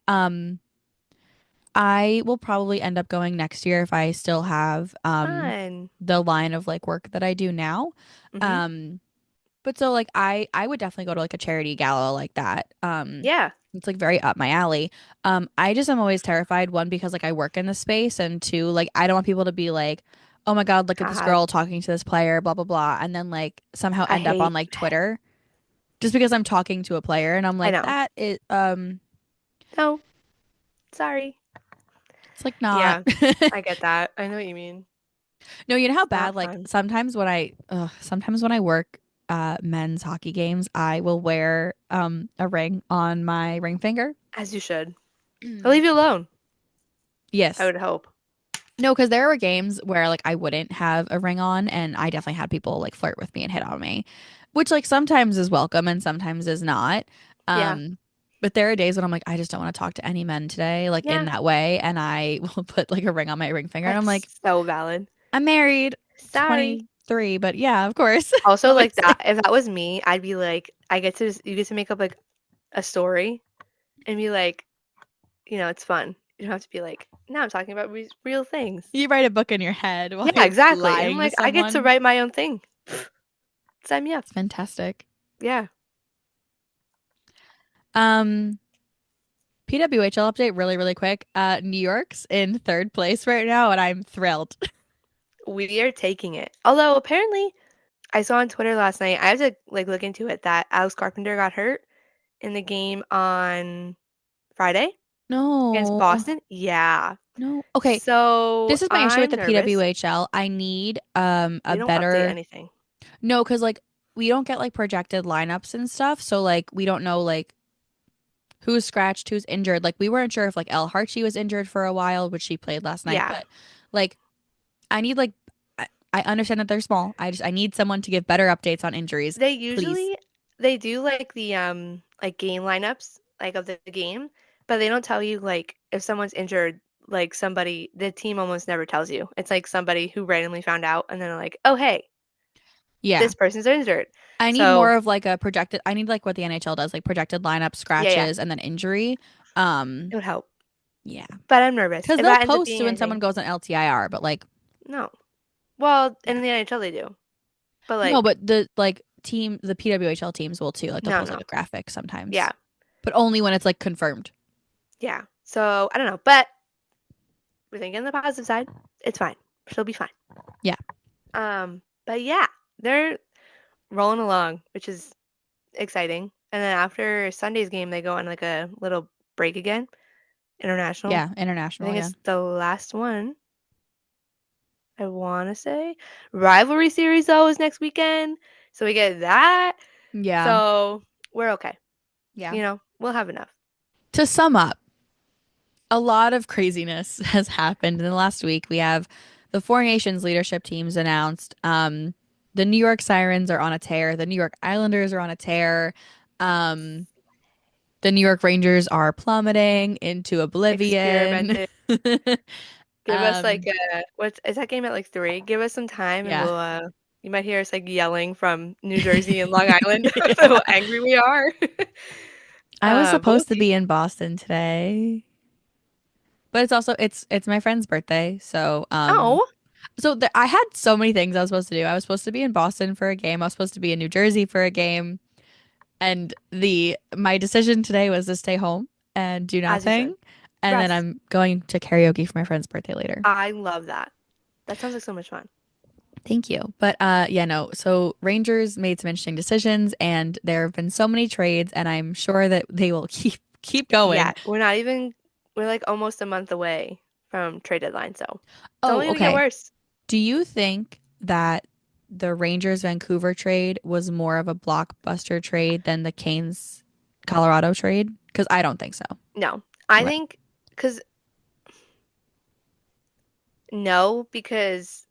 I will probably end up going next year if I still have Fun. the line of like work that I do now. Mm-hmm. Um but so like I would definitely go to like a charity gala like that. Yeah. It's like very up my alley. I just am always terrified, one, because like I work in the space, and two, like I don't want people to be like, "Oh my God, look at this God. girl talking to this player, blah blah blah," and then like somehow I end up on hate like Twitter just because I'm talking to a player and I'm I like, know. that is No, sorry. it's like not. Yeah, I get that. I know what you mean. No, you know how bad Not like fun. sometimes when I work men's hockey games, I will wear a ring on my ring finger. As you should. They'll leave you alone. I Yes. would hope. No, because there were games where like I wouldn't have a ring on, and I definitely had people like flirt with me and hit on me, which like sometimes is welcome and sometimes is not. Yeah. Um, but there are days when I'm like, I just don't want to talk to any men today, like in Yeah. that way, and I will put like a ring on my ring finger, and I'm like, That's so valid. I'm married, Sorry. 23, but yeah, of course, Also, like that, obviously. if that was me, I'd be like, you get to make up like a story and be like, it's fun. You don't have to be like, now I'm talking about real things. You write a book in your head while Yeah, you're exactly. I'm lying to like, I get to someone. write my own thing. Sign me up. It's fantastic. Yeah. Um, PWHL update really, really quick. New York's in third place right now, and I'm thrilled. We are taking it. Although apparently I saw on Twitter last night, I have to like look into it that Alex Carpenter got hurt in the game on Friday against No, Boston. Yeah. no. Okay, So this is my issue with I'm the nervous. PWHL. I need a They don't update better anything. no, because like we don't get like projected lineups and stuff. So like we don't know like who's scratched, who's injured. Like we weren't sure if like El Harchi was injured for a while, which she played last night. Yeah. But like I need like I understand that they're small. I need someone to give better updates on injuries, They please. usually they do like the like game lineups like of the game, but they don't tell you like if someone's injured, like somebody the team almost never tells you. It's like somebody who randomly found out and then they're like, "Oh, hey, Yeah. this person's injured." I need more So, of like a projected I need like what the NHL does, like projected lineup, yeah, yeah, scratches, and then injury. it would help. Yeah. But I'm nervous. Because If they'll that ends up post being when someone anything, goes on LTIR, but like, no. Well, yeah. in the NHL they do. But No, like, but the PWHL teams will too. Like they'll no, post like no. a graphic sometimes, Yeah. but only when it's like confirmed. Yeah. So, I don't know, but we're thinking the positive side. It's fine. She'll be fine. Yeah. But yeah, they're rolling along, which is exciting. And then after Sunday's game, they go on like a little break again, international. Yeah. I International. think Yeah. it's the last one, I want to say. Rivalry series, though, is next weekend. So we get that. Yeah. So we're okay. Yeah. We'll have enough. To sum up, a lot of craziness has happened in the last week. We have the Four Nations leadership teams announced. The New York Sirens are on a tear. The New York Islanders are on a tear. Um, the New York Rangers are plummeting into oblivion. Experimented. Give us like Um, what's is that game at like 3? Give us some time and yeah. we'll you might hear us like yelling from New Jersey and Long Island Yeah. how angry we are. I was But we'll supposed to see. be in Boston today, but it's my friend's birthday, so Oh, I had so many things I was supposed to do. I was supposed to be in Boston for a game. I was supposed to be in New Jersey for a game. And the my decision today was to stay home and do as you should. nothing. And then Rest. I'm going to karaoke for my friend's birthday later. I love that. That sounds like so much fun. Thank you. But yeah, no. So Rangers made some interesting decisions and there have been so many trades and I'm sure that they will keep Yeah, going. we're like almost a month away from trade deadline, so it's Oh, only gonna get okay. worse. Do you think that the Rangers Vancouver trade was more of a blockbuster trade than the Canes Colorado trade? Because I don't think so. No, I What? think because no, because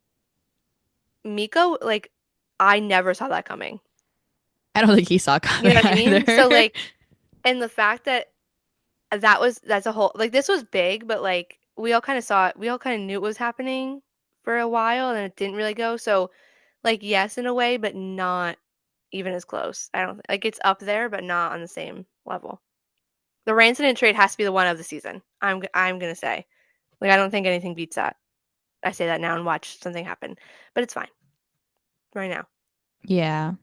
Miko, like, I never saw that coming. I don't think he saw You know coming what I mean? So either. like, and the fact that that's a whole like this was big, but like we all kind of saw it. We all kind of knew it was happening for a while, and it didn't really go. So like, yes, in a way, but not even as close. I don't like it's up there, but not on the same level. The Ranson trade has to be the one of the season. I'm gonna say like I don't think anything beats that. I say that now and watch something happen, but it's fine right now Yeah.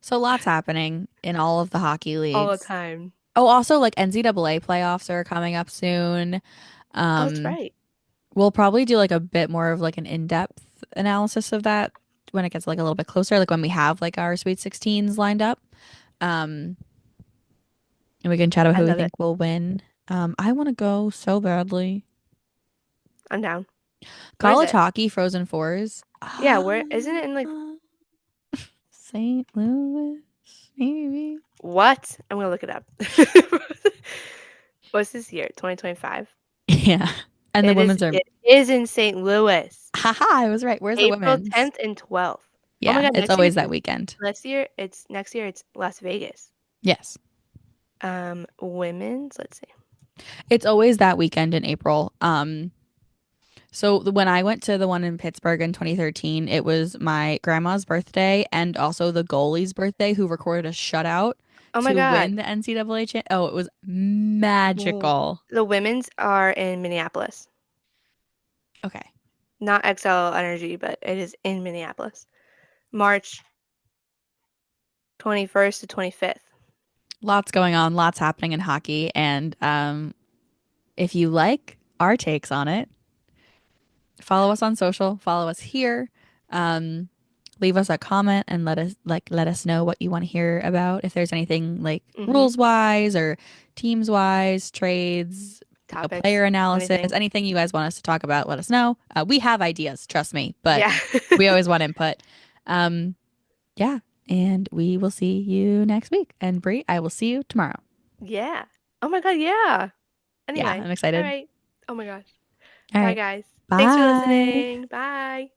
So lots happening in all of the hockey all the leagues. time. Oh, also like NCAA playoffs are coming up soon. Oh, that's Um, right. we'll probably do like a bit more of like an in-depth analysis of that when it gets like a little bit closer, like when we have like our Sweet 16s lined up. Um, and we can chat about I who we love it. think will win. I want to go so badly. I'm down. Where's College it? hockey, Frozen Fours. Yeah, where isn't it in like St. Louis, maybe. what? I'm gonna look it up. What's this year? 2025. Yeah. And the It is women's are, it is in St. Louis. haha, I was right. Where's the April women's? 10th and 12th. Oh my Yeah, God, it's always that weekend. next year it's Las Vegas. Yes. Women's, let's see. It's always that weekend in April. So when I went to the one in Pittsburgh in 2013, it was my grandma's birthday and also the goalie's birthday who recorded a shutout Oh my to God. win the NCAA Oh, it was Well, magical. the women's are in Minneapolis. Okay. Not XL Energy, but it is in Minneapolis. March 21st to 25th. Lots going on, lots happening in hockey. And if you like our takes on it, follow us on social, follow us here. Um, leave us a comment and let us know what you want to hear about. If there's anything like Mm-hmm. rules wise or teams wise, trades, a Topics, player analysis, anything. anything you guys want us to talk about, let us know. We have ideas, trust me, but Yeah. we always want input. Um, yeah, and we will see you next week. And Brie, I will see you tomorrow. Yeah. Oh my God, yeah. Yeah, Anyway, I'm all excited. right. Oh my gosh. All Bye, right, guys. Thanks for bye. listening. Bye.